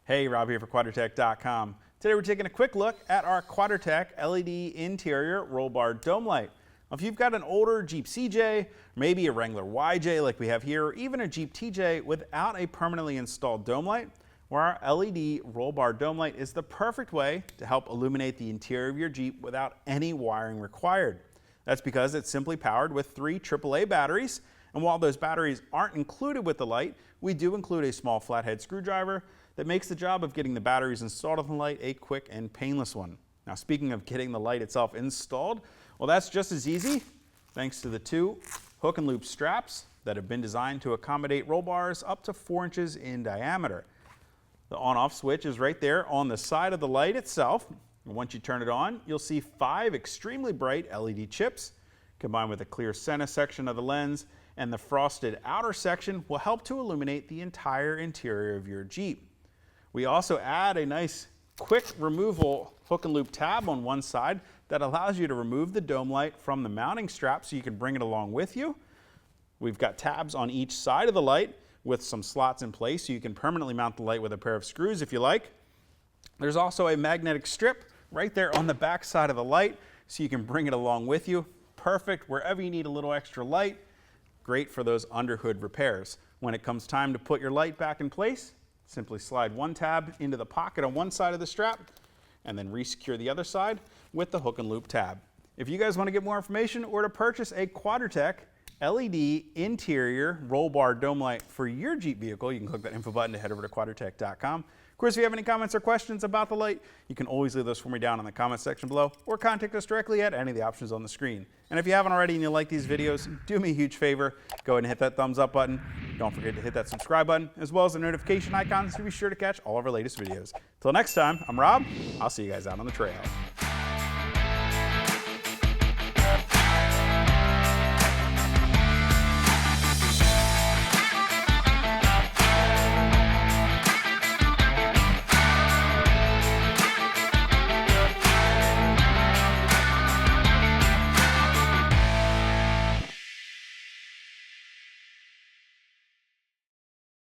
Hey, Rob here for Quadratec.com. Today we're taking a quick look at our Quadratec LED interior roll bar dome light. Now, if you've got an older Jeep CJ, maybe a Wrangler YJ like we have here, or even a Jeep TJ without a permanently installed dome light, well, our LED roll bar dome light is the perfect way to help illuminate the interior of your Jeep without any wiring required. That's because it's simply powered with 3 AAA batteries, and while those batteries aren't included with the light, we do include a small flathead screwdriver that makes the job of getting the batteries installed on the light a quick and painless one. Now, speaking of getting the light itself installed, well, that's just as easy thanks to the 2 hook and loop straps that have been designed to accommodate roll bars up to 4 inches in diameter. The on-off switch is right there on the side of the light itself. And once you turn it on, you'll see 5 extremely bright LED chips combined with a clear center section of the lens, and the frosted outer section will help to illuminate the entire interior of your Jeep. We also add a nice quick removal hook and loop tab on one side that allows you to remove the dome light from the mounting strap so you can bring it along with you. We've got tabs on each side of the light with some slots in place so you can permanently mount the light with a pair of screws if you like. There's also a magnetic strip right there on the back side of the light so you can bring it along with you. Perfect wherever you need a little extra light. Great for those under hood repairs. When it comes time to put your light back in place, simply slide one tab into the pocket on one side of the strap and then re-secure the other side with the hook and loop tab. If you guys want to get more information or to purchase a Quadratec LED interior roll bar dome light for your Jeep vehicle, you can click that info button to head over to Quadratec.com. Of course, if you have any comments or questions about the light, you can always leave those for me down in the comment section below or contact us directly at any of the options on the screen. And if you haven't already and you like these videos, do me a huge favor, go ahead and hit that thumbs up button. Don't forget to hit that subscribe button as well as the notification icon so be sure to catch all of our latest videos. Till next time, I'm Rob. I'll see you guys out on the trail.